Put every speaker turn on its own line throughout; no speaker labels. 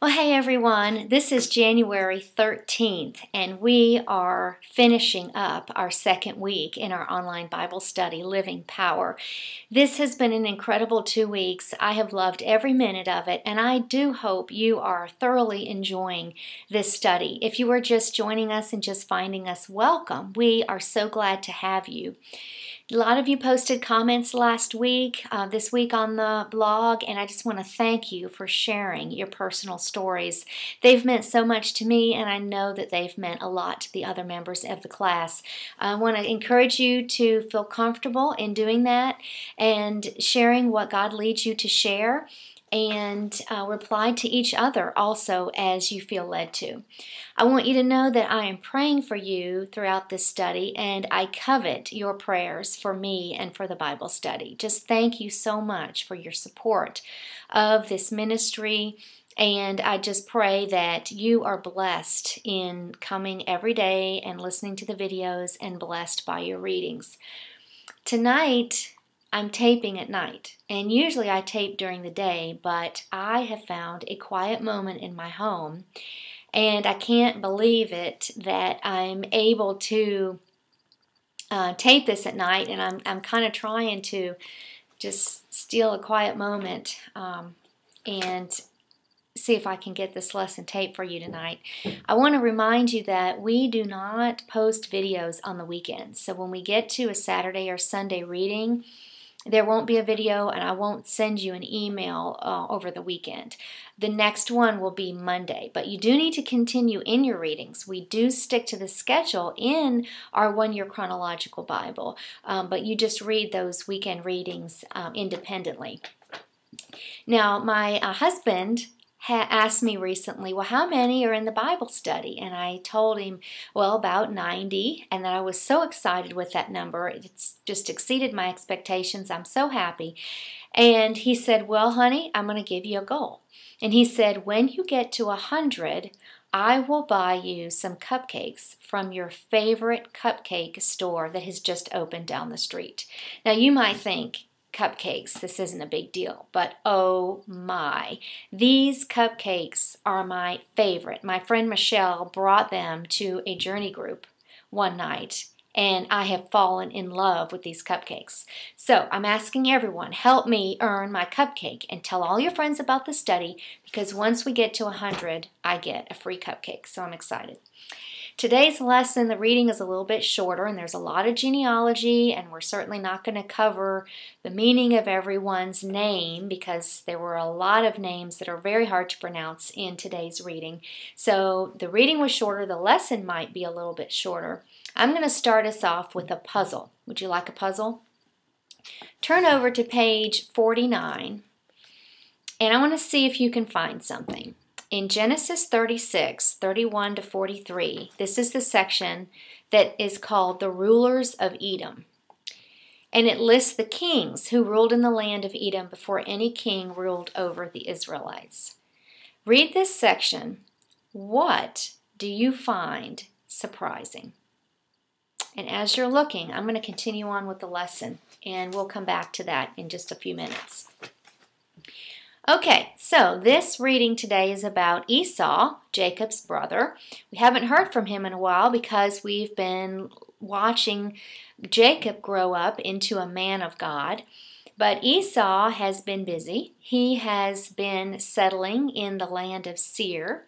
Well, hey everyone, this is January 13th, and we are finishing up our second week in our online Bible study, Living Power. This has been an incredible 2 weeks. I have loved every minute of it, and I do hope you are thoroughly enjoying this study. If you are just joining us and just finding us, welcome. We are so glad to have you. A lot of you posted comments last week, this week on the blog, and I just want to thank you for sharing your personal stories. They've meant so much to me, and I know that they've meant a lot to the other members of the class. I want to encourage you to feel comfortable in doing that and sharing what God leads you to share, and reply to each other also as you feel led to. I want you to know that I am praying for you throughout this study, and I covet your prayers for me and for the Bible study. Just thank you so much for your support of this ministry, and I just pray that you are blessed in coming every day and listening to the videos and blessed by your readings. Tonight, I'm taping at night, and usually I tape during the day, but I have found a quiet moment in my home, and I can't believe it that I'm able to tape this at night, and I'm kind of trying to just steal a quiet moment and see if I can get this lesson taped for you tonight. I want to remind you that we do not post videos on the weekends, so when we get to a Saturday or Sunday reading, there won't be a video, and I won't send you an email over the weekend. The next one will be Monday, but you do need to continue in your readings. We do stick to the schedule in our one-year chronological Bible, but you just read those weekend readings independently. Now, my husband asked me recently, well, how many are in the Bible study? And I told him, well, about 90, and that I was so excited with that number. It's just exceeded my expectations. I'm so happy. And he said, well, honey, I'm going to give you a goal. And he said, when you get to 100, I will buy you some cupcakes from your favorite cupcake store that has just opened down the street. Now, you might think, cupcakes, this isn't a big deal, but oh my, these cupcakes are my favorite. My friend Michelle brought them to a journey group one night, and I have fallen in love with these cupcakes. So I'm asking everyone, help me earn my cupcake and tell all your friends about the study, because once we get to 100, I get a free cupcake, so I'm excited. Today's lesson, the reading is a little bit shorter, and there's a lot of genealogy, and we're certainly not going to cover the meaning of everyone's name because there were a lot of names that are very hard to pronounce in today's reading. So the reading was shorter, the lesson might be a little bit shorter. I'm going to start us off with a puzzle. Would you like a puzzle? Turn over to page 49, and I want to see if you can find something. In Genesis 36, 31 to 43, this is the section that is called the rulers of Edom. And it lists the kings who ruled in the land of Edom before any king ruled over the Israelites. Read this section. What do you find surprising? And as you're looking, I'm going to continue on with the lesson, and we'll come back to that in just a few minutes. Okay, so this reading today is about Esau, Jacob's brother. We haven't heard from him in a while because we've been watching Jacob grow up into a man of God. But Esau has been busy. He has been settling in the land of Seir,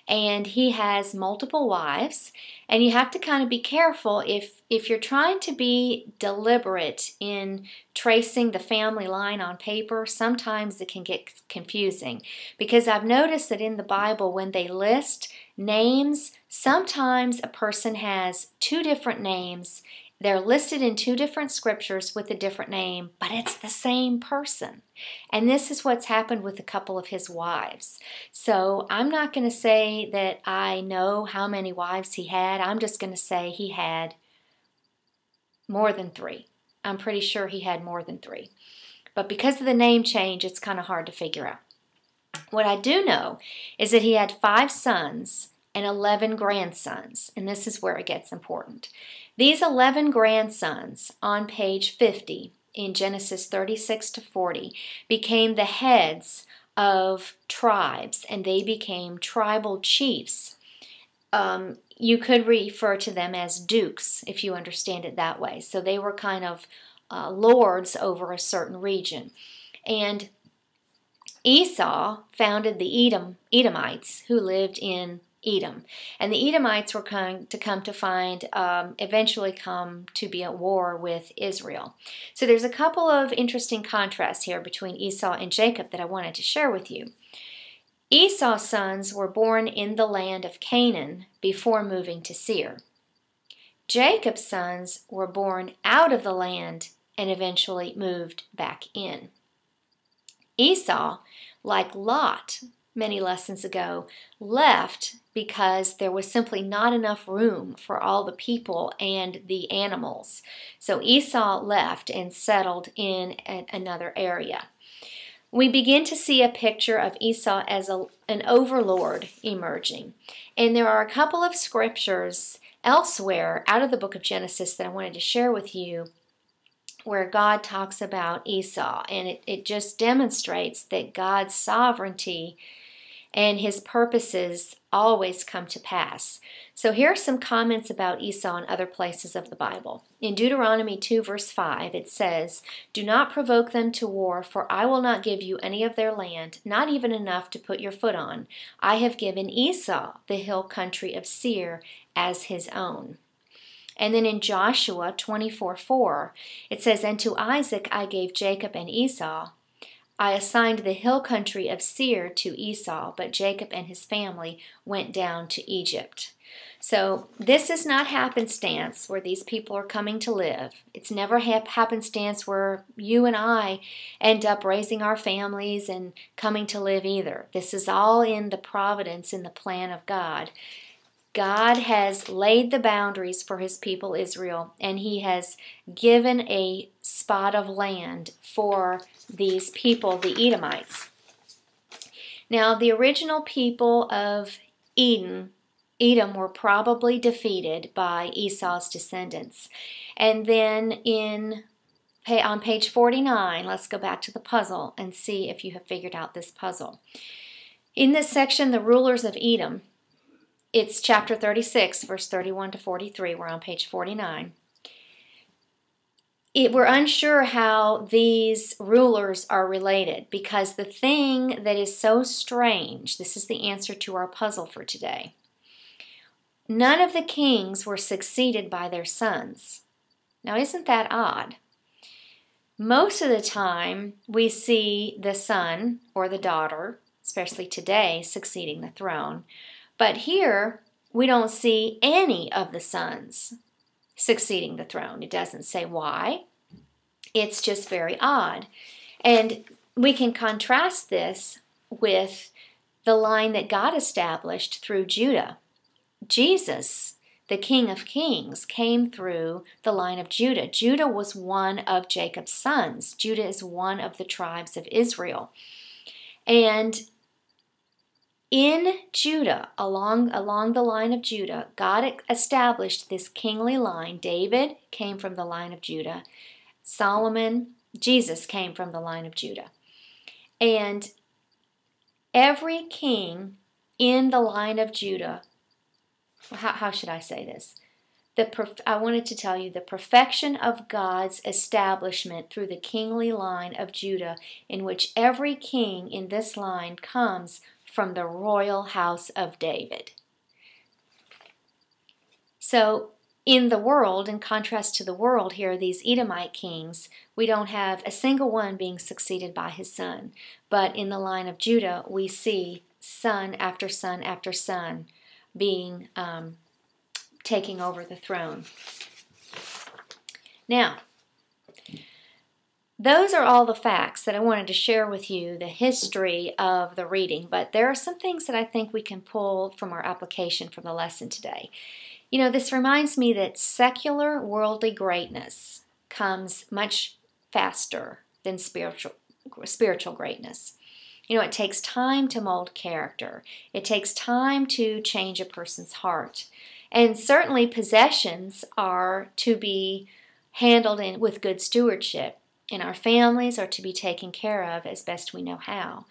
and he has multiple wives. And you have to kind of be careful if you're trying to be deliberate in tracing the family line on paper, sometimes it can get confusing. Because I've noticed that in the Bible, when they list names, sometimes a person has two different names. They're listed in two different scriptures with a different name, but it's the same person. And this is what's happened with a couple of his wives. So I'm not going to say that I know how many wives he had. I'm just going to say he had more than 3. I'm pretty sure he had more than 3. But because of the name change, it's kind of hard to figure out. What I do know is that he had 5 sons and 11 grandsons, and this is where it gets important. These 11 grandsons on page 50 in Genesis 36 to 40 became the heads of tribes, and they became tribal chiefs. You could refer to them as dukes, if you understand it that way. So they were kind of lords over a certain region. And Esau founded the Edomites, who lived in Edom. And the Edomites were going to come to find, eventually come to be at war with Israel. So there's a couple of interesting contrasts here between Esau and Jacob that I wanted to share with you. Esau's sons were born in the land of Canaan before moving to Seir. Jacob's sons were born out of the land and eventually moved back in. Esau, like Lot many lessons ago, left because there was simply not enough room for all the people and the animals. So Esau left and settled in another area. We begin to see a picture of Esau as an overlord emerging. And there are a couple of scriptures elsewhere out of the book of Genesis that I wanted to share with you where God talks about Esau. And it just demonstrates that God's sovereignty and his purposes always come to pass. So here are some comments about Esau in other places of the Bible. In Deuteronomy 2 verse 5 it says, "Do not provoke them to war, for I will not give you any of their land, not even enough to put your foot on. I have given Esau the hill country of Seir as his own." And then in Joshua 24:4 it says, "And to Isaac I gave Jacob and Esau. I assigned the hill country of Seir to Esau, but Jacob and his family went down to Egypt." So this is not happenstance where these people are coming to live. It's never happenstance where you and I end up raising our families and coming to live either. This is all in the providence, in the plan of God. God has laid the boundaries for his people Israel, and he has given a spot of land for these people, the Edomites. Now, the original people of Edom were probably defeated by Esau's descendants. And then on page 49, let's go back to the puzzle and see if you have figured out this puzzle. In this section, the rulers of Edom, it's chapter 36, verse 31 to 43. We're on page 49. We're unsure how these rulers are related because the thing that is so strange, this is the answer to our puzzle for today. None of the kings were succeeded by their sons. Now, isn't that odd? Most of the time, we see the son or the daughter, especially today, succeeding the throne. But here, we don't see any of the sons succeeding the throne. It doesn't say why. It's just very odd. And we can contrast this with the line that God established through Judah. Jesus, the King of Kings, came through the line of Judah. Judah was one of Jacob's sons. Judah is one of the tribes of Israel. And in Judah, along the line of Judah, God established this kingly line. David came from the line of Judah. Jesus came from the line of Judah. And every king in the line of Judah, how should I say this? I wanted to tell you the perfection of God's establishment through the kingly line of Judah, in which every king in this line comes from the royal house of David. So in the world, in contrast to the world here, these Edomite kings, we don't have a single one being succeeded by his son. But in the line of Judah, we see son after son after son being taking over the throne. Now, those are all the facts that I wanted to share with you, the history of the reading, but there are some things that I think we can pull from our application from the lesson today. You know, this reminds me that secular worldly greatness comes much faster than spiritual greatness. You know, it takes time to mold character. It takes time to change a person's heart. And certainly possessions are to be handled with good stewardship. And our families are to be taken care of as best we know how.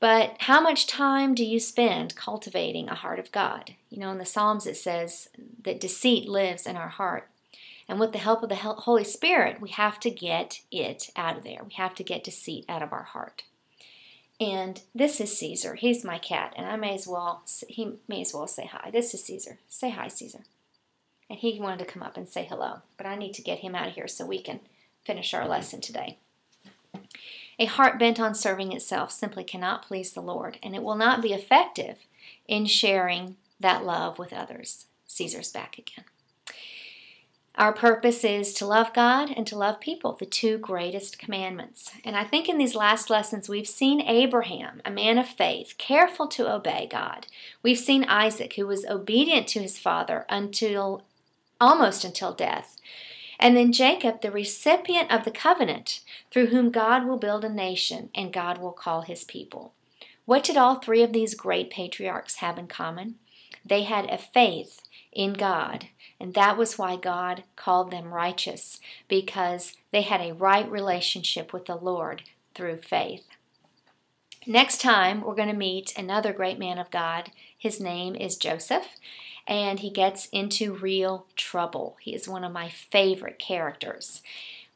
But how much time do you spend cultivating a heart of God? You know, in the Psalms it says that deceit lives in our heart. And with the help of the Holy Spirit, we have to get it out of there. We have to get deceit out of our heart. And this is Caesar. He's my cat, and he may as well say hi. This is Caesar. Say hi, Caesar. And he wanted to come up and say hello, but I need to get him out of here so we can finish our lesson today. A heart bent on serving itself simply cannot please the Lord, and it will not be effective in sharing that love with others. Caesar's back again. Our purpose is to love God and to love people, the two greatest commandments. And I think in these last lessons we've seen Abraham, a man of faith, careful to obey God. We've seen Isaac, who was obedient to his father almost until death. And then Jacob, the recipient of the covenant, through whom God will build a nation and God will call his people. What did all three of these great patriarchs have in common? They had a faith in God, and that was why God called them righteous, because they had a right relationship with the Lord through faith. Next time, we're going to meet another great man of God. His name is Joseph, and he gets into real trouble. He is one of my favorite characters.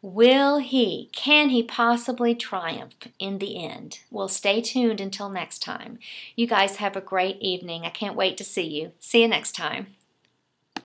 Can he possibly triumph in the end? Well, stay tuned until next time. You guys have a great evening. I can't wait to see you. See you next time.